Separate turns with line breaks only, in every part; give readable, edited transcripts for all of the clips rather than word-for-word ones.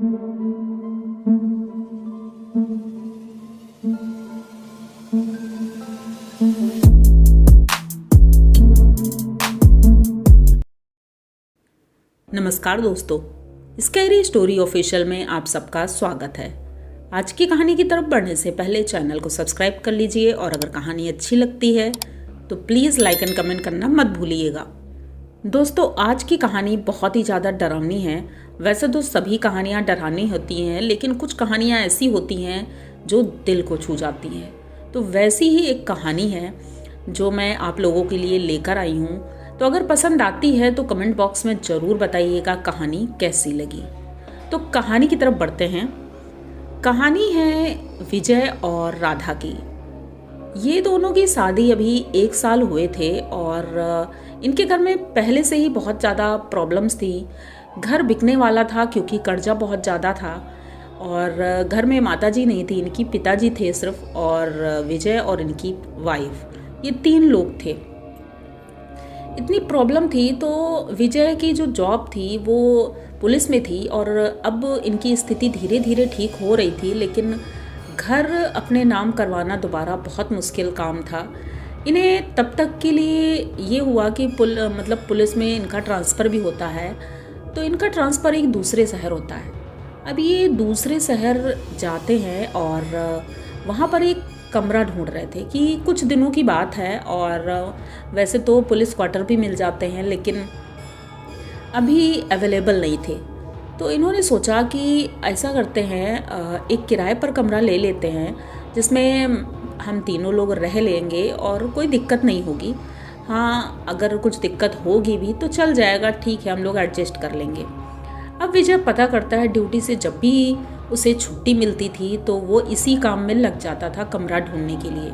नमस्कार दोस्तों, scary story official में आप सबका स्वागत है। आज की कहानी की तरफ बढ़ने से पहले चैनल को सब्सक्राइब कर लीजिए और अगर कहानी अच्छी लगती है तो प्लीज़ लाइक एंड कमेंट करना मत भूलिएगा। दोस्तों, आज की कहानी बहुत ही ज़्यादा डरावनी है। वैसे तो सभी कहानियाँ डरावनी होती हैं, लेकिन कुछ कहानियाँ ऐसी होती हैं जो दिल को छू जाती हैं। तो वैसी ही एक कहानी है जो मैं आप लोगों के लिए लेकर आई हूँ। तो अगर पसंद आती है तो कमेंट बॉक्स में ज़रूर बताइएगा कहानी कैसी लगी। तो कहानी की तरफ बढ़ते हैं। कहानी है विजय और राधा की। ये दोनों की शादी अभी 1 साल हुए थे और इनके घर में पहले से ही बहुत ज़्यादा प्रॉब्लम्स थी। घर बिकने वाला था क्योंकि कर्जा बहुत ज़्यादा था और घर में माताजी नहीं थी, इनकी पिताजी थे सिर्फ, और विजय और इनकी वाइफ, ये 3 लोग थे। इतनी प्रॉब्लम थी तो विजय की जो जॉब थी वो पुलिस में थी और अब इनकी स्थिति धीरे धीरे ठीक हो रही थी, लेकिन घर अपने नाम करवाना दोबारा बहुत मुश्किल काम था। इन्हें तब तक के लिए ये हुआ कि पुलिस में इनका ट्रांसफ़र भी होता है, तो इनका ट्रांसफ़र एक दूसरे शहर होता है। अब ये दूसरे शहर जाते हैं और वहाँ पर एक कमरा ढूंढ रहे थे कि कुछ दिनों की बात है, और वैसे तो पुलिस क्वार्टर भी मिल जाते हैं लेकिन अभी अवेलेबल नहीं थे। तो इन्होंने सोचा कि ऐसा करते हैं, एक किराए पर कमरा ले लेते हैं जिसमें हम तीनों लोग रह लेंगे और कोई दिक्कत नहीं होगी। हाँ, अगर कुछ दिक्कत होगी भी तो चल जाएगा, ठीक है, हम लोग एडजस्ट कर लेंगे। अब विजय पता करता है, ड्यूटी से जब भी उसे छुट्टी मिलती थी तो वो इसी काम में लग जाता था, कमरा ढूंढने के लिए।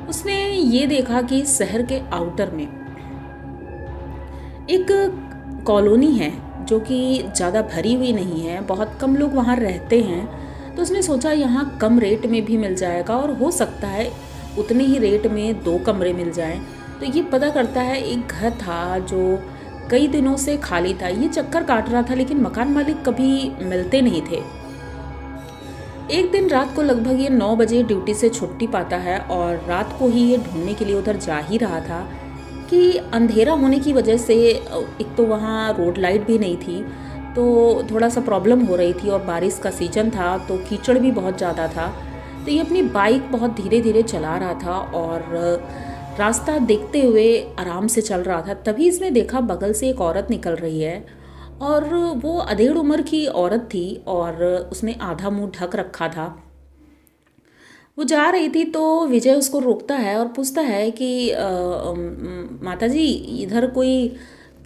उसने ये देखा कि शहर के आउटर में एक कॉलोनी है जो कि ज़्यादा भरी हुई नहीं है, बहुत कम लोग वहाँ रहते हैं। तो उसने सोचा यहाँ कम रेट में भी मिल जाएगा और हो सकता है उतने ही रेट में 2 कमरे मिल जाएं। तो ये पता करता है, एक घर था जो कई दिनों से खाली था। ये चक्कर काट रहा था लेकिन मकान मालिक कभी मिलते नहीं थे। एक दिन रात को लगभग ये 9 बजे ड्यूटी से छुट्टी पाता है और रात को ही ये ढूंढने के लिए उधर जा ही रहा था कि अंधेरा होने की वजह से एक तो वहाँ रोड लाइट भी नहीं थी, तो थोड़ा सा प्रॉब्लम हो रही थी और बारिश का सीजन था तो कीचड़ भी बहुत ज़्यादा था। तो ये अपनी बाइक बहुत धीरे धीरे चला रहा था और रास्ता देखते हुए आराम से चल रहा था। तभी इसने देखा बगल से एक औरत निकल रही है और वो अधेड़ उम्र की औरत थी और उसने आधा मुंह ढक रखा था। वो जा रही थी तो विजय उसको रोकता है और पूछता है कि माताजी, इधर कोई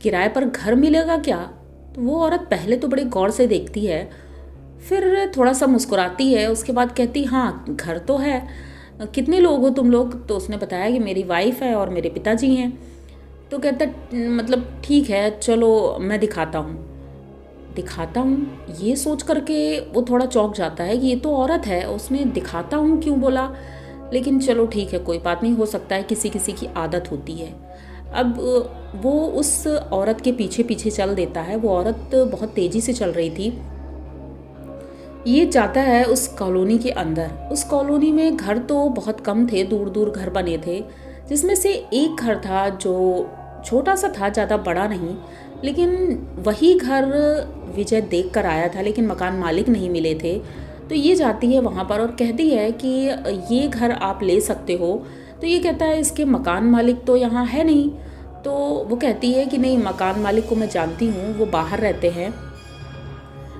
किराए पर घर मिलेगा क्या? तो वो औरत पहले तो बड़े गौर से देखती है, फिर थोड़ा सा मुस्कुराती है, उसके बाद कहती, हाँ घर तो है, कितने लोग हो तुम लोग? तो उसने बताया कि मेरी वाइफ है और मेरे पिताजी हैं। तो कहता, मतलब ठीक है, चलो मैं दिखाता हूँ। ये सोच करके वो थोड़ा चौंक जाता है कि ये तो औरत है, उसने दिखाता हूँ क्यों बोला, लेकिन चलो ठीक है, कोई बात नहीं, हो सकता है किसी किसी की आदत होती है। अब वो उस औरत के पीछे पीछे चल देता है। वो औरत बहुत तेज़ी से चल रही थी। ये जाता है उस कॉलोनी के अंदर। उस कॉलोनी में घर तो बहुत कम थे, दूर दूर घर बने थे, जिसमें से एक घर था जो छोटा सा था, ज़्यादा बड़ा नहीं, लेकिन वही घर विजय देख कर आया था, लेकिन मकान मालिक नहीं मिले थे। तो ये जाती है वहाँ पर और कहती है कि ये घर आप ले सकते हो। तो ये कहता है, इसके मकान मालिक तो यहाँ है नहीं। तो वो कहती है कि नहीं, मकान मालिक को मैं जानती हूँ, वो बाहर रहते हैं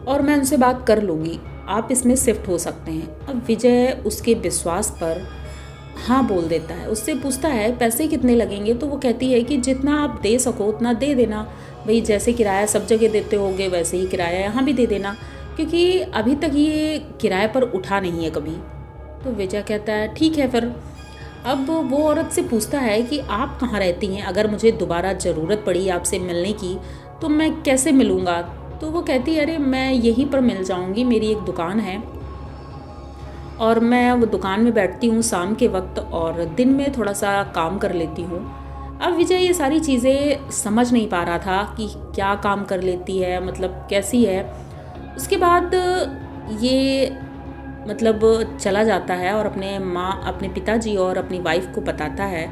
और मैं उनसे बात कर लूँगी, आप इसमें शिफ्ट हो सकते हैं। अब विजय उसके विश्वास पर हाँ बोल देता है। उससे पूछता है पैसे कितने लगेंगे? तो वो कहती है कि जितना आप दे सको उतना दे देना, भाई जैसे किराया सब जगह देते होगे वैसे ही किराया यहाँ भी दे देना, क्योंकि अभी तक ये किराए पर उठा नहीं है कभी। तो विजय कहता है ठीक है फिर। अब वो औरत से पूछता है कि आप कहाँ रहती हैं, अगर मुझे दोबारा ज़रूरत पड़ी आपसे मिलने की तो मैं कैसे मिलूँगा? तो वो कहती है, अरे मैं यहीं पर मिल जाऊँगी, मेरी एक दुकान है और मैं वो दुकान में बैठती हूँ शाम के वक्त और दिन में थोड़ा सा काम कर लेती हूँ। अब विजय ये सारी चीज़ें समझ नहीं पा रहा था कि क्या काम कर लेती है, मतलब कैसी है। उसके बाद ये मतलब चला जाता है और अपने पिताजी और अपनी वाइफ को बताता है।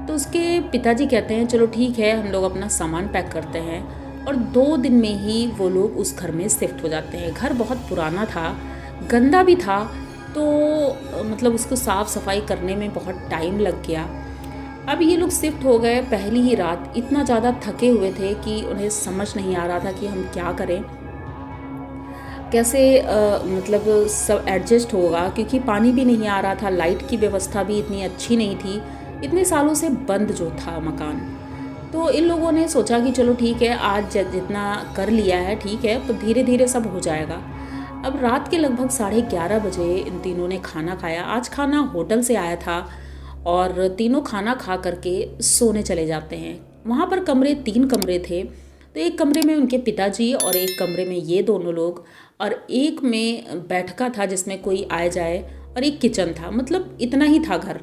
तो उसके पिताजी कहते हैं चलो ठीक है, हम लोग अपना सामान पैक करते हैं, और 2 दिन में ही वो लोग उस घर में शिफ्ट हो जाते हैं। घर बहुत पुराना था, गंदा भी था, तो मतलब उसको साफ़ सफाई करने में बहुत टाइम लग गया। अब ये लोग शिफ्ट हो गए। पहली ही रात इतना ज़्यादा थके हुए थे कि उन्हें समझ नहीं आ रहा था कि हम क्या करें, कैसे मतलब सब एडजस्ट होगा, क्योंकि पानी भी नहीं आ रहा था, लाइट की व्यवस्था भी इतनी अच्छी नहीं थी, इतने सालों से बंद जो था मकान। तो इन लोगों ने सोचा कि चलो ठीक है, आज जितना कर लिया है ठीक है, तो धीरे धीरे सब हो जाएगा। अब रात के लगभग 11:30 बजे इन तीनों ने खाना खाया। आज खाना होटल से आया था और तीनों खाना खा करके सोने चले जाते हैं। वहाँ पर 3 कमरे थे, तो एक कमरे में उनके पिताजी और एक कमरे में ये दोनों लोग, और एक में बैठका था जिसमें कोई आए जाए, और एक किचन था। मतलब इतना ही था घर।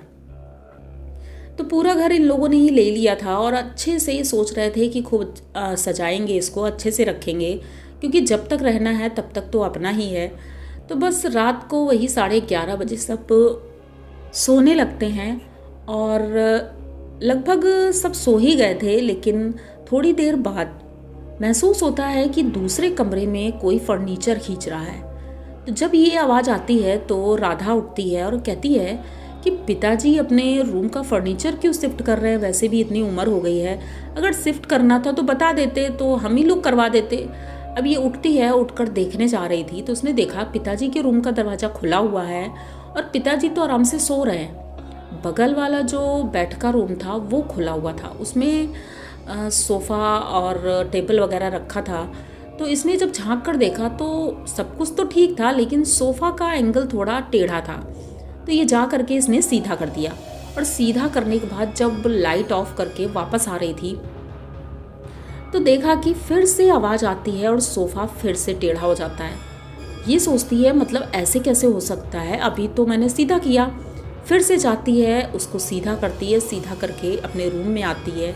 तो पूरा घर इन लोगों ने ही ले लिया था और अच्छे से ये सोच रहे थे कि खूब सजाएंगे, इसको अच्छे से रखेंगे, क्योंकि जब तक रहना है तब तक तो अपना ही है। तो बस रात को वही 11:30 बजे सब सोने लगते हैं और लगभग सब सो ही गए थे, लेकिन थोड़ी देर बाद महसूस होता है कि दूसरे कमरे में कोई फर्नीचर खींच रहा है। तो जब ये आवाज़ आती है तो राधा उठती है और कहती है कि पिताजी अपने रूम का फर्नीचर क्यों शिफ्ट कर रहे हैं, वैसे भी इतनी उम्र हो गई है, अगर शिफ्ट करना था तो बता देते, तो हम ही लोग करवा देते। अब ये उठती है, उठकर देखने जा रही थी तो उसने देखा पिताजी के रूम का दरवाज़ा खुला हुआ है और पिताजी तो आराम से सो रहे हैं। बगल वाला जो बेड का रूम था वो खुला हुआ था, उसमें सोफ़ा और टेबल वगैरह रखा था। तो इसने जब झांक कर देखा तो सब कुछ तो ठीक था, लेकिन सोफ़ा का एंगल थोड़ा टेढ़ा था। तो ये जा करके इसने सीधा कर दिया, और सीधा करने के बाद जब लाइट ऑफ करके वापस आ रही थी तो देखा कि फिर से आवाज़ आती है और सोफ़ा फिर से टेढ़ा हो जाता है। ये सोचती है मतलब ऐसे कैसे हो सकता है, अभी तो मैंने सीधा किया। फिर से जाती है, उसको सीधा करती है, सीधा करके अपने रूम में आती है,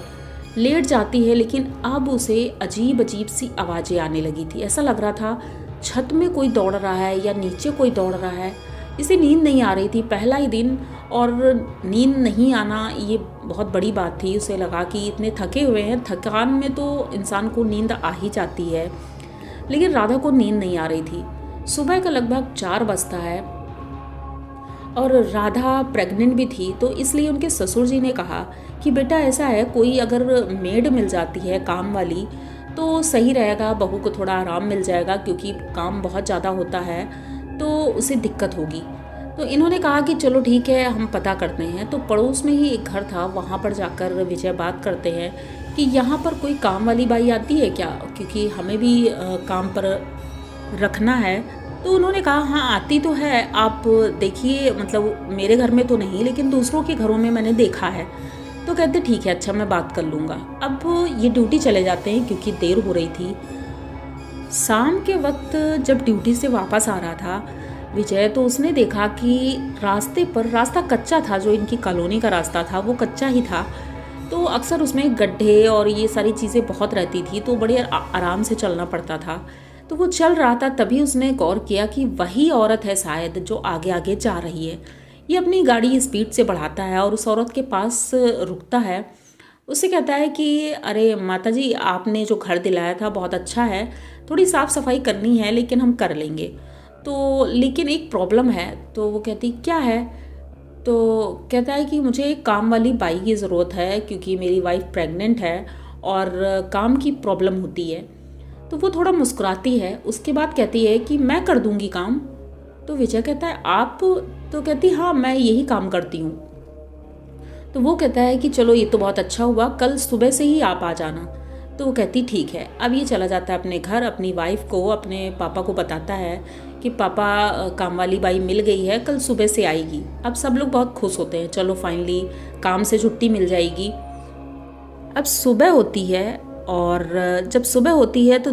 लेट जाती है, लेकिन अब उसे अजीब अजीब सी आवाज़ें आने लगी थी। ऐसा लग रहा था छत में कोई दौड़ रहा है या नीचे कोई दौड़ रहा है। इसे नींद नहीं आ रही थी, पहला ही दिन, और नींद नहीं आना ये बहुत बड़ी बात थी। उसे लगा कि इतने थके हुए हैं, थकान में तो इंसान को नींद आ ही जाती है, लेकिन राधा को नींद नहीं आ रही थी। सुबह का लगभग 4 बजता है और राधा प्रेग्नेंट भी थी, तो इसलिए उनके ससुर जी ने कहा कि बेटा ऐसा है, कोई अगर मेड मिल जाती है काम वाली तो सही रहेगा, बहू को थोड़ा आराम मिल जाएगा, क्योंकि काम बहुत ज़्यादा होता है तो उसे दिक्कत होगी। तो इन्होंने कहा कि चलो ठीक है, हम पता करते हैं। तो पड़ोस में ही एक घर था, वहाँ पर जाकर विजय बात करते हैं कि यहाँ पर कोई काम वाली बाई आती है क्या, क्योंकि हमें भी काम पर रखना है। तो उन्होंने कहा हाँ आती तो है, आप देखिए, मतलब मेरे घर में तो नहीं, लेकिन दूसरों के घरों में मैंने देखा है। तो कहते ठीक है, अच्छा मैं बात कर लूँगा। अब ये ड्यूटी चले जाते हैं क्योंकि देर हो रही थी। शाम के वक्त जब ड्यूटी से वापस आ रहा था विजय, तो उसने देखा कि रास्ते पर, रास्ता कच्चा था, जो इनकी कॉलोनी का रास्ता था वो कच्चा ही था, तो अक्सर उसमें गड्ढे और ये सारी चीज़ें बहुत रहती थी, तो बड़े आराम से चलना पड़ता था। तो वो चल रहा था, तभी उसने गौर किया कि वही औरत है शायद जो आगे आगे जा रही है। ये अपनी गाड़ी स्पीड से बढ़ाता है और उस औरत के पास रुकता है। उससे कहता है कि अरे माता जी, आपने जो घर दिलाया था बहुत अच्छा है, थोड़ी साफ़ सफाई करनी है लेकिन हम कर लेंगे, तो लेकिन एक प्रॉब्लम है। तो वो कहती क्या है? तो कहता है कि मुझे एक काम वाली बाई की ज़रूरत है, क्योंकि मेरी वाइफ प्रेग्नेंट है और काम की प्रॉब्लम होती है। तो वो थोड़ा मुस्कुराती है, उसके बाद कहती है कि मैं कर दूंगी काम। तो विजय कहता है आप? तो कहती हाँ मैं यही काम करती हूँ। तो वो कहता है कि चलो ये तो बहुत अच्छा हुआ, कल सुबह से ही आप आ जाना। तो वो कहती ठीक है। अब ये चला जाता है अपने घर, अपनी वाइफ को, अपने पापा को बताता है कि पापा काम वाली बाई मिल गई है, कल सुबह से आएगी। अब सब लोग बहुत खुश होते हैं, चलो फाइनली काम से छुट्टी मिल जाएगी। अब सुबह होती है और जब सुबह होती है तो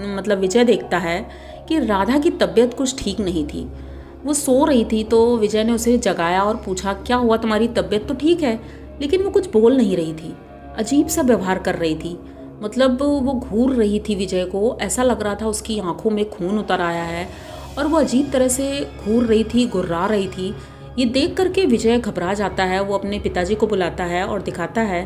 मतलब विजय देखता है कि राधा की तबीयत कुछ ठीक नहीं थी। वो सो रही थी, तो विजय ने उसे जगाया और पूछा क्या हुआ, तुम्हारी तबीयत तो ठीक है? लेकिन वो कुछ बोल नहीं रही थी, अजीब सा व्यवहार कर रही थी, मतलब वो घूर रही थी विजय को, ऐसा लग रहा था उसकी आंखों में खून उतर आया है और वो अजीब तरह से घूर रही थी, गुर्रा रही थी। ये देख करके विजय घबरा जाता है। वो अपने पिताजी को बुलाता है और दिखाता है,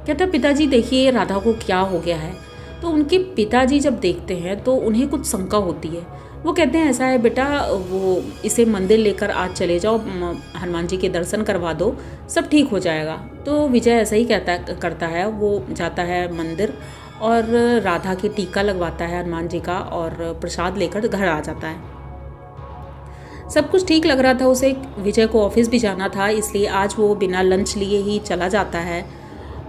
कहता है पिताजी देखिए राधा को क्या हो गया है। तो उनके पिताजी जब देखते हैं तो उन्हें कुछ शंका होती है। वो कहते हैं ऐसा है बेटा, वो इसे मंदिर लेकर आज चले जाओ, हनुमान जी के दर्शन करवा दो, सब ठीक हो जाएगा। तो विजय ऐसा ही करता है। वो जाता है मंदिर और राधा के टीका लगवाता है हनुमान जी का और प्रसाद लेकर घर आ जाता है। सब कुछ ठीक लग रहा था उसे। विजय को ऑफिस भी जाना था, इसलिए आज वो बिना लंच लिए ही चला जाता है।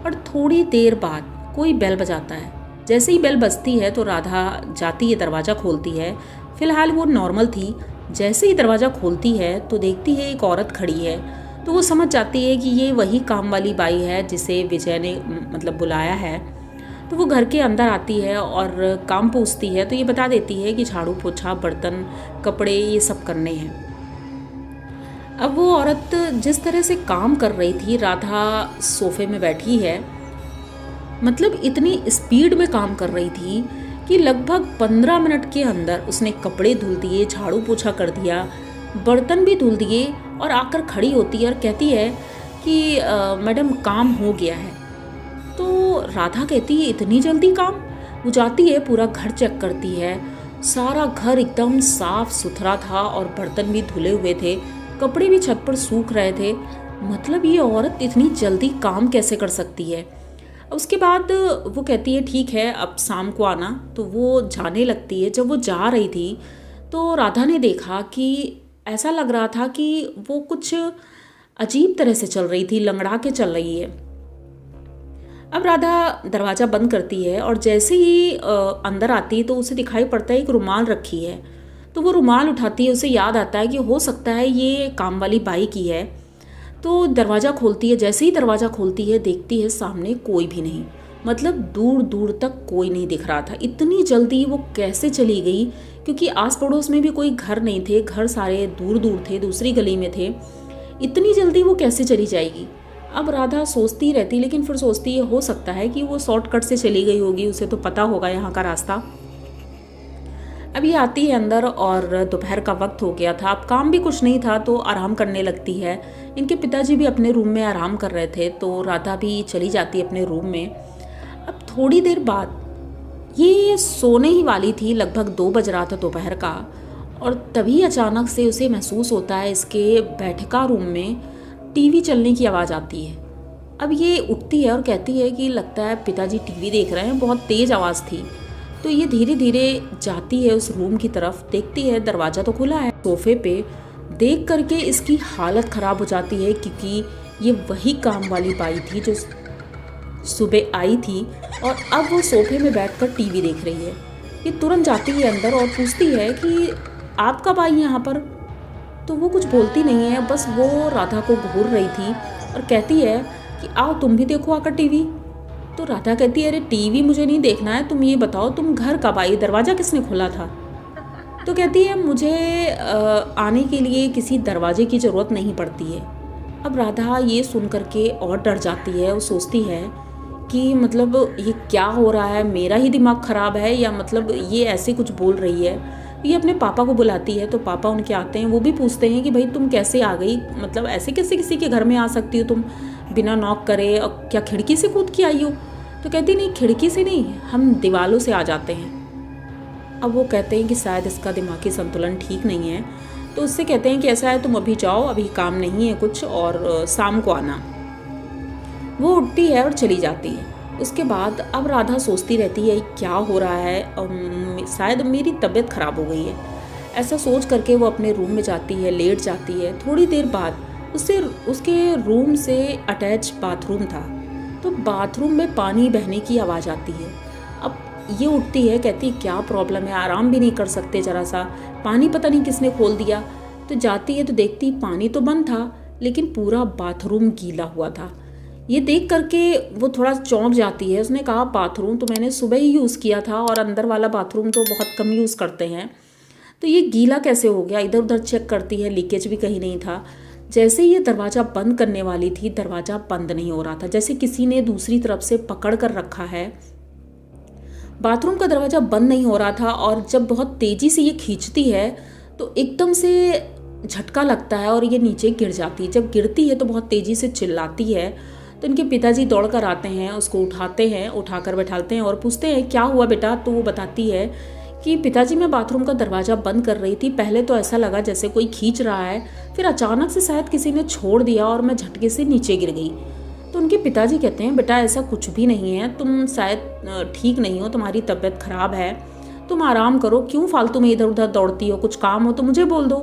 और थोड़ी देर बाद कोई बेल बजाता है। जैसे ही बेल बजती है तो राधा जाती है, दरवाज़ा खोलती है। फिलहाल वो नॉर्मल थी। जैसे ही दरवाज़ा खोलती है तो देखती है एक औरत खड़ी है। तो वो समझ जाती है कि ये वही काम वाली बाई है जिसे विजय ने मतलब बुलाया है। तो वो घर के अंदर आती है और काम पूछती है तो ये बता देती है कि झाड़ू पोछा, बर्तन, कपड़े ये सब करने हैं। अब वो औरत जिस तरह से काम कर रही थी, राधा सोफे में बैठी है, मतलब इतनी स्पीड में काम कर रही थी कि लगभग 15 मिनट के अंदर उसने कपड़े धुल दिए, झाड़ू पोछा कर दिया, बर्तन भी धुल दिए और आकर खड़ी होती है और कहती है कि मैडम काम हो गया है। तो राधा कहती है इतनी जल्दी काम? वो जाती है, पूरा घर चेक करती है। सारा घर एकदम साफ सुथरा था और बर्तन भी धुले हुए थे, कपड़े भी छत पर सूख रहे थे। मतलब ये औरत इतनी जल्दी काम कैसे कर सकती है? उसके बाद वो कहती है ठीक है अब शाम को आना। तो वो जाने लगती है। जब वो जा रही थी तो राधा ने देखा कि ऐसा लग रहा था कि वो कुछ अजीब तरह से चल रही थी, लंगड़ा के चल रही है। अब राधा दरवाज़ा बंद करती है और जैसे ही अंदर आती है तो उसे दिखाई पड़ता है एक रुमाल रखी है। तो वो रुमाल उठाती है, उसे याद आता है कि हो सकता है ये काम वाली बाई की है। तो दरवाज़ा खोलती है। जैसे ही दरवाज़ा खोलती है देखती है सामने कोई भी नहीं, मतलब दूर दूर तक कोई नहीं दिख रहा था। इतनी जल्दी वो कैसे चली गई, क्योंकि आस पड़ोस में भी कोई घर नहीं थे, घर सारे दूर दूर थे, दूसरी गली में थे। इतनी जल्दी वो कैसे चली जाएगी? अब राधा सोचती रहती, लेकिन फिर सोचती है हो सकता है कि वो शॉर्टकट से चली गई होगी, उसे तो पता होगा यहाँ का रास्ता। अब ये आती है अंदर और दोपहर का वक्त हो गया था। अब काम भी कुछ नहीं था तो आराम करने लगती है। इनके पिताजी भी अपने रूम में आराम कर रहे थे तो राधा भी चली जाती है अपने रूम में। अब थोड़ी देर बाद ये सोने ही वाली थी, लगभग 2 बज रहा था दोपहर का, और तभी अचानक से उसे महसूस होता है इसके बैठका रूम में टीवी चलने की आवाज़ आती है। अब ये उठती है और कहती है कि लगता है पिताजी टीवी देख रहे हैं, बहुत तेज़ आवाज़ थी। तो ये धीरे धीरे जाती है उस रूम की तरफ, देखती है दरवाज़ा तो खुला है। सोफे पे देख करके इसकी हालत ख़राब हो जाती है, क्योंकि ये वही काम वाली बाई थी जो सुबह आई थी और अब वो सोफे में बैठकर टीवी देख रही है। ये तुरंत जाती है अंदर और पूछती है कि आप कब आई यहाँ पर? तो वो कुछ बोलती नहीं है, बस वो राधा को घूर रही थी और कहती है कि आओ तुम भी देखो आकर टीवी। तो राधा कहती है अरे टीवी मुझे नहीं देखना है, तुम ये बताओ तुम घर कब आई, दरवाज़ा किसने खोला था? तो कहती है मुझे आने के लिए किसी दरवाजे की ज़रूरत नहीं पड़ती है। अब राधा ये सुन करके और डर जाती है। वो सोचती है कि मतलब ये क्या हो रहा है, मेरा ही दिमाग ख़राब है या मतलब ये ऐसे कुछ बोल रही है। ये अपने पापा को बुलाती है तो पापा उनके आते हैं। वो भी पूछते हैं कि भाई तुम कैसे आ गई, मतलब ऐसे कैसे किसी के घर में आ सकती हो तुम बिना नॉक करे, और क्या खिड़की से कूद के आई हो? तो कहती नहीं खिड़की से नहीं, हम दीवारों से आ जाते हैं। अब वो कहते हैं कि शायद इसका दिमागी संतुलन ठीक नहीं है, तो उससे कहते हैं कि ऐसा है तुम अभी जाओ, अभी काम नहीं है कुछ और शाम को आना। वो उठती है और चली जाती है। उसके बाद अब राधा सोचती रहती है क्या हो रहा है, शायद मेरी तबीयत ख़राब हो गई है। ऐसा सोच करके वो अपने रूम में जाती है, लेट जाती है। थोड़ी देर बाद उसके रूम से अटैच बाथरूम था, तो बाथरूम में पानी बहने की आवाज़ आती है। अब ये उठती है, कहती है क्या प्रॉब्लम है, आराम भी नहीं कर सकते ज़रा सा, पानी पता नहीं किसने खोल दिया। तो जाती है तो देखती पानी तो बंद था लेकिन पूरा बाथरूम गीला हुआ था। ये देख करके वो थोड़ा चौंक जाती है। उसने कहा बाथरूम तो मैंने सुबह ही यूज़ किया था और अंदर वाला बाथरूम तो बहुत कम यूज़ करते हैं, तो ये गीला कैसे हो गया? इधर उधर चेक करती है, लीकेज भी कहीं नहीं था। जैसे ही ये दरवाज़ा बंद करने वाली थी, दरवाज़ा बंद नहीं हो रहा था, जैसे किसी ने दूसरी तरफ से पकड़ कर रखा है बाथरूम का दरवाज़ा बंद नहीं हो रहा था और जब बहुत तेज़ी से ये खींचती है तो एकदम से झटका लगता है और ये नीचे गिर जाती है। जब गिरती है तो बहुत तेज़ी से चिल्लाती है। तो इनके पिताजी दौड़ कर आते हैं, उसको उठाते हैं, उठाकर बैठाते हैं और पूछते हैं क्या हुआ बेटा। तो वो बताती है कि पिताजी मैं बाथरूम का दरवाज़ा बंद कर रही थी, पहले तो ऐसा लगा जैसे कोई खींच रहा है, फिर अचानक से शायद किसी ने छोड़ दिया और मैं झटके से नीचे गिर गई। तो उनके पिताजी कहते हैं बेटा ऐसा कुछ भी नहीं है, तुम शायद ठीक नहीं हो, तुम्हारी तबीयत ख़राब है, तुम आराम करो, क्यों फालतू में इधर उधर दौड़ती हो, कुछ काम हो तो मुझे बोल दो।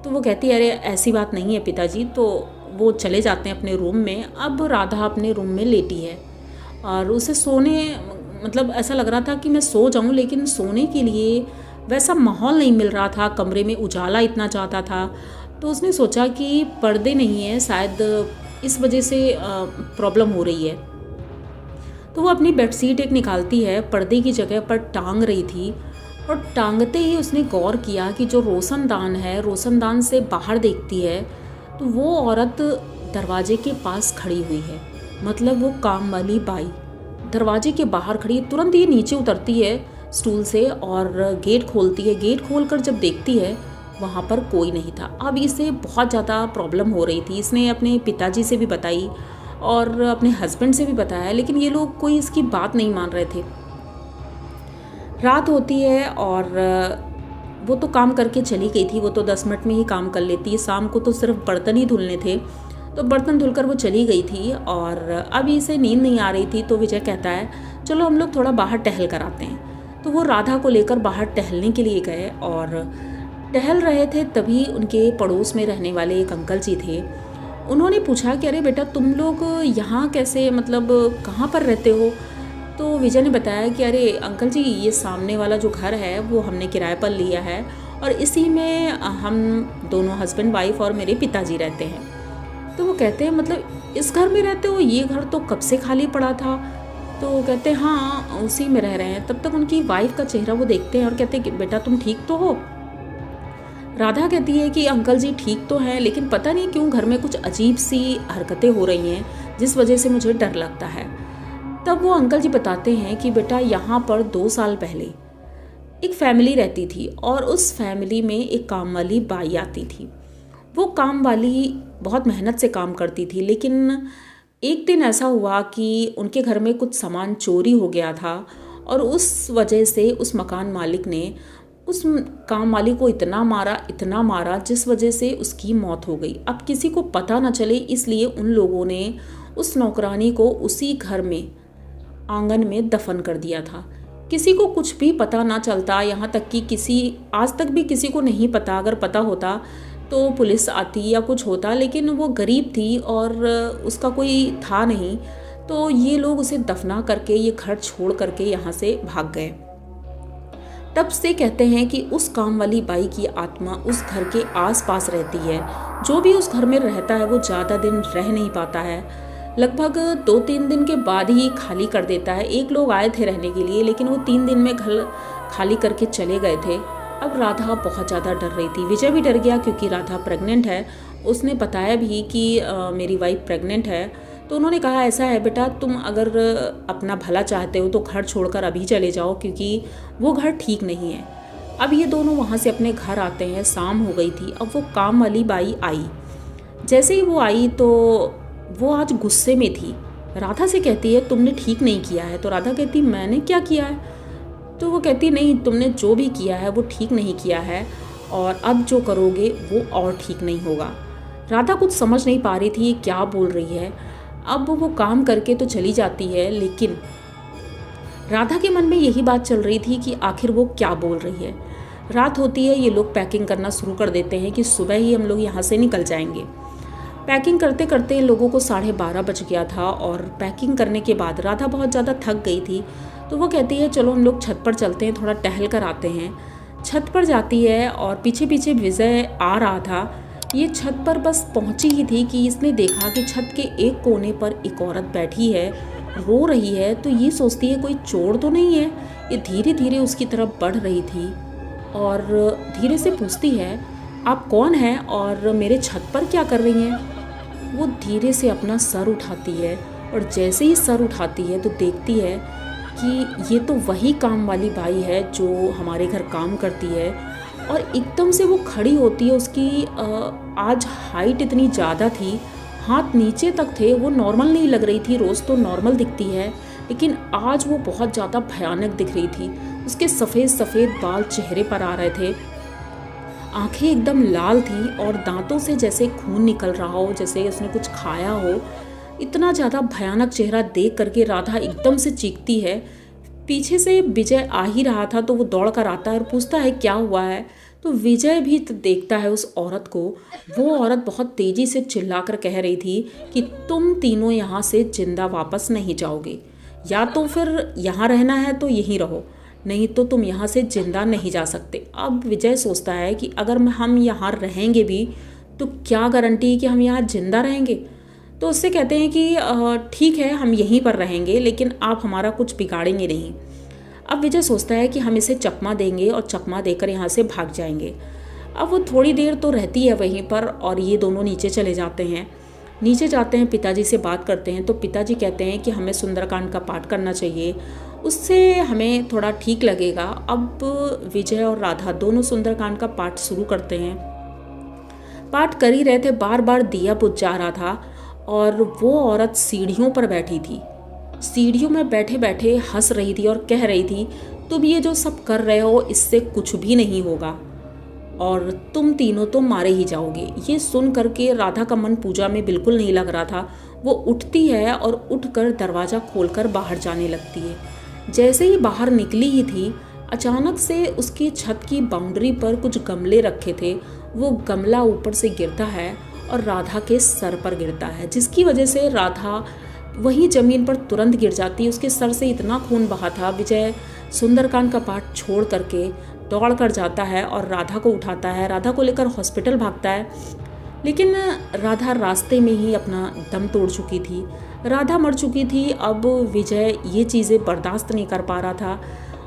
तो वो कहती है अरे ऐसी बात नहीं है पिताजी। तो वो चले जाते हैं अपने रूम में। अब राधा अपने रूम में लेटी है और उसे सोने मतलब ऐसा लग रहा था कि मैं सो जाऊं, लेकिन सोने के लिए वैसा माहौल नहीं मिल रहा था, कमरे में उजाला इतना ज़्यादा था। तो उसने सोचा कि पर्दे नहीं है, शायद इस वजह से प्रॉब्लम हो रही है। तो वो अपनी बेडशीट एक निकालती है, पर्दे की जगह पर टांग रही थी और टांगते ही उसने गौर किया कि जो रोशनदान है, रोशनदान से बाहर देखती है तो वो औरत दरवाजे के पास खड़ी हुई है। मतलब वो काम वाली बाई दरवाजे के बाहर खड़ी है। तुरंत ये नीचे उतरती है स्टूल से और गेट खोलती है। गेट खोलकर जब देखती है वहाँ पर कोई नहीं था। अब इसे बहुत ज़्यादा प्रॉब्लम हो रही थी। इसने अपने पिताजी से भी बताई और अपने हस्बैंड से भी बताया, लेकिन ये लोग कोई इसकी बात नहीं मान रहे थे। रात होती है और वो तो काम करके चली गई थी, वो तो 10 मिनट में ही काम कर लेती है। शाम को तो सिर्फ बर्तन ही धुलने थे, तो बर्तन धुलकर वो चली गई थी और अब इसे नींद नहीं आ रही थी। तो विजय कहता है चलो हम लोग थोड़ा बाहर टहल कर आते हैं। तो वो राधा को लेकर बाहर टहलने के लिए गए और टहल रहे थे। तभी उनके पड़ोस में रहने वाले एक अंकल जी थे। उन्होंने पूछा कि अरे बेटा तुम लोग यहाँ कैसे, मतलब कहाँ पर रहते हो। तो विजय ने बताया कि अरे अंकल जी ये सामने वाला जो घर है वो हमने किराए पर लिया है और इसी में हम दोनों हस्बैंड वाइफ और मेरे पिताजी रहते हैं। तो वो कहते हैं मतलब इस घर में रहते हो, ये घर तो कब से खाली पड़ा था। तो कहते हैं हाँ उसी में रह रहे हैं। तब तक उनकी वाइफ का चेहरा वो देखते हैं और कहते हैं बेटा तुम ठीक तो हो। राधा कहती है कि अंकल जी ठीक तो है, लेकिन पता नहीं क्यों घर में कुछ अजीब सी हरकतें हो रही हैं जिस वजह से मुझे डर लगता है। तब वो अंकल जी बताते हैं कि बेटा यहाँ पर 2 साल पहले एक फैमिली रहती थी और उस फैमिली में एक काम वाली बाई आती थी। वो काम वाली बहुत मेहनत से काम करती थी, लेकिन एक दिन ऐसा हुआ कि उनके घर में कुछ सामान चोरी हो गया था और उस वजह से उस मकान मालिक ने उस काम वाली को इतना मारा जिस वजह से उसकी मौत हो गई। अब किसी को पता न चले इसलिए उन लोगों ने उस नौकरानी को उसी घर में आंगन में दफन कर दिया था। किसी को कुछ भी पता ना चलता, यहाँ तक कि आज तक भी किसी को नहीं पता। अगर पता होता तो पुलिस आती या कुछ होता, लेकिन वो गरीब थी और उसका कोई था नहीं। तो ये लोग उसे दफना करके ये घर छोड़ करके यहाँ से भाग गए। तब से कहते हैं कि उस काम वाली बाई की आत्मा उस घर के आसपास रहती है। जो भी उस घर में रहता है वो ज़्यादा दिन रह नहीं पाता है, लगभग 2-3 दिन के बाद ही खाली कर देता है। एक लोग आए थे रहने के लिए, लेकिन वो 3 दिन में घर खाली करके चले गए थे। अब राधा बहुत ज़्यादा डर रही थी। विजय भी डर गया क्योंकि राधा प्रेग्नेंट है। उसने बताया भी कि मेरी वाइफ प्रेग्नेंट है। तो उन्होंने कहा ऐसा है बेटा, तुम अगर अपना भला चाहते हो तो घर छोड़कर अभी चले जाओ, क्योंकि वो घर ठीक नहीं है। अब ये दोनों वहाँ से अपने घर आते हैं। शाम हो गई थी। अब वो काम वाली बाई आई। जैसे ही वो आई तो वो आज गुस्से में थी। राधा से कहती है तुमने ठीक नहीं किया है। तो राधा कहती मैंने क्या किया है। तो वो कहती नहीं, तुमने जो भी किया है वो ठीक नहीं किया है और अब जो करोगे वो और ठीक नहीं होगा। राधा कुछ समझ नहीं पा रही थी क्या बोल रही है। अब वो काम करके तो चली जाती है, लेकिन राधा के मन में यही बात चल रही थी कि आखिर वो क्या बोल रही है। रात होती है, ये लोग पैकिंग करना शुरू कर देते हैं कि सुबह ही हम लोग यहाँ से निकल जाएंगे। पैकिंग करते करते लोगों को 12:30 बज गया था और पैकिंग करने के बाद राधा बहुत ज़्यादा थक गई थी। तो वो कहती है चलो हम लोग छत पर चलते हैं, थोड़ा टहल कर आते हैं। छत पर जाती है और पीछे पीछे विजय आ रहा था। ये छत पर बस पहुंची ही थी कि इसने देखा कि छत के एक कोने पर एक औरत बैठी है, रो रही है। तो ये सोचती है कोई चोर तो नहीं है। ये धीरे धीरे उसकी तरफ बढ़ रही थी और धीरे से पूछती है आप कौन हैं और मेरे छत पर क्या कर रही हैं। वो धीरे से अपना सर उठाती है और जैसे ही सर उठाती है तो देखती है कि ये तो वही काम वाली बाई है जो हमारे घर काम करती है। और एकदम से वो खड़ी होती है, उसकी आज हाइट इतनी ज़्यादा थी, हाथ नीचे तक थे, वो नॉर्मल नहीं लग रही थी, रोज़ तो नॉर्मल दिखती है लेकिन आज वो बहुत ज़्यादा भयानक दिख रही थी। उसके सफ़ेद सफ़ेद बाल चेहरे पर आ रहे थे, आंखें एकदम लाल थी और दांतों से जैसे खून निकल रहा हो, जैसे उसने कुछ खाया हो। इतना ज़्यादा भयानक चेहरा देख करके राधा एकदम से चीखती है। पीछे से विजय आ ही रहा था तो वो दौड़ कर आता है और पूछता है क्या हुआ है। तो विजय भी देखता है उस औरत को। वो औरत बहुत तेज़ी से चिल्लाकर कह रही थी कि तुम तीनों यहाँ से जिंदा वापस नहीं जाओगे, या तो फिर यहाँ रहना है तो यहीं रहो, नहीं तो तुम यहाँ से जिंदा नहीं जा सकते। अब विजय सोचता है कि अगर हम यहाँ रहेंगे भी तो क्या गारंटी है कि हम यहाँ जिंदा रहेंगे। तो उससे कहते हैं कि ठीक है हम यहीं पर रहेंगे लेकिन आप हमारा कुछ बिगाड़ेंगे नहीं। अब विजय सोचता है कि हम इसे चकमा देंगे और चकमा देकर यहाँ से भाग जाएंगे। अब वो थोड़ी देर तो रहती है वहीं पर और ये दोनों नीचे चले जाते हैं। नीचे जाते हैं, पिताजी से बात करते हैं तो पिताजी कहते हैं कि हमें सुंदरकांड का पाठ करना चाहिए, उससे हमें थोड़ा ठीक लगेगा। अब विजय और राधा दोनों सुंदरकांड का पाठ शुरू करते हैं। पाठ कर ही रहे थे, बार बार दिया बुझ जा रहा था और वो औरत सीढ़ियों पर बैठी थी। सीढ़ियों में बैठे बैठे हंस रही थी और कह रही थी तुम ये जो सब कर रहे हो इससे कुछ भी नहीं होगा और तुम तीनों तो मारे ही जाओगे। ये सुन करके राधा का मन पूजा में बिल्कुल नहीं लग रहा था। वो उठती है और उठकर दरवाज़ा खोलकर बाहर जाने लगती है। जैसे ही बाहर निकली ही थी, अचानक से उसकी छत की बाउंड्री पर कुछ गमले रखे थे, वो गमला ऊपर से गिरता है और राधा के सर पर गिरता है, जिसकी वजह से राधा वहीं ज़मीन पर तुरंत गिर जाती है। उसके सर से इतना खून बहा था। विजय सुंदरकांड का पाठ छोड़ करके दौड़ कर जाता है और राधा को उठाता है, राधा को लेकर हॉस्पिटल भागता है। लेकिन राधा रास्ते में ही अपना दम तोड़ चुकी थी, राधा मर चुकी थी। अब विजय ये चीज़ें बर्दाश्त नहीं कर पा रहा था।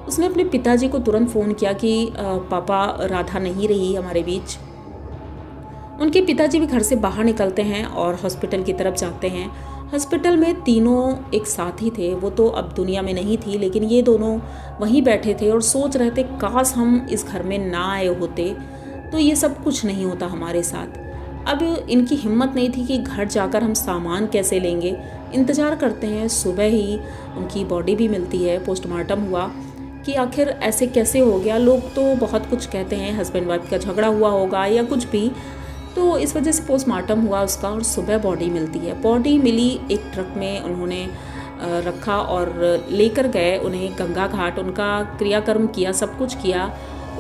उसने अपने पिताजी को तुरंत फ़ोन किया कि पापा राधा नहीं रही हमारे बीच। उनके पिताजी भी घर से बाहर निकलते हैं और हॉस्पिटल की तरफ जाते हैं। हॉस्पिटल में तीनों एक साथ ही थे, वो तो अब दुनिया में नहीं थी लेकिन ये दोनों वहीं बैठे थे और सोच रहे थे काश हम इस घर में ना आए होते तो ये सब कुछ नहीं होता हमारे साथ। अब इनकी हिम्मत नहीं थी कि घर जाकर हम सामान कैसे लेंगे। इंतज़ार करते हैं, सुबह ही उनकी बॉडी भी मिलती है, पोस्टमार्टम हुआ कि आखिर ऐसे कैसे हो गया। लोग तो बहुत कुछ कहते हैं, हस्बैंड वाइफ का झगड़ा हुआ होगा या कुछ भी, तो इस वजह से पोस्टमार्टम हुआ उसका और सुबह बॉडी मिलती है। बॉडी मिली, एक ट्रक में उन्होंने रखा और लेकर गए उन्हें गंगा घाट, उनका क्रियाकर्म किया, सब कुछ किया।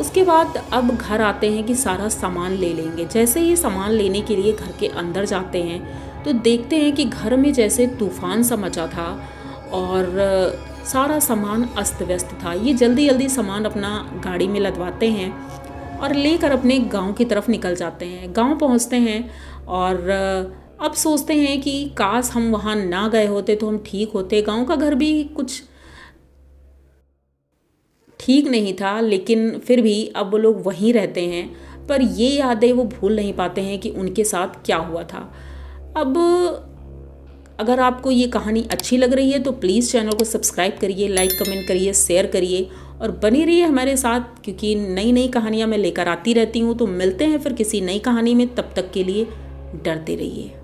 उसके बाद अब घर आते हैं कि सारा सामान ले लेंगे। जैसे ही सामान लेने के लिए घर के अंदर जाते हैं तो देखते हैं कि घर में जैसे तूफान सा मचा था और सारा सामान अस्त व्यस्त था। ये जल्दी जल्दी सामान अपना गाड़ी में लदवाते हैं और लेकर अपने गांव की तरफ निकल जाते हैं। गांव पहुंचते हैं और अब सोचते हैं कि काश हम वहां ना गए होते तो हम ठीक होते। गांव का घर भी कुछ ठीक नहीं था लेकिन फिर भी अब वो लोग वहीं रहते हैं, पर ये यादें वो भूल नहीं पाते हैं कि उनके साथ क्या हुआ था। अब अगर आपको ये कहानी अच्छी लग रही है तो प्लीज़ चैनल को सब्सक्राइब करिए, लाइक कमेंट करिए, शेयर करिए और बने रहिए हमारे साथ, क्योंकि नई नई कहानियाँ मैं लेकर आती रहती हूँ। तो मिलते हैं फिर किसी नई कहानी में, तब तक के लिए डरते रहिए।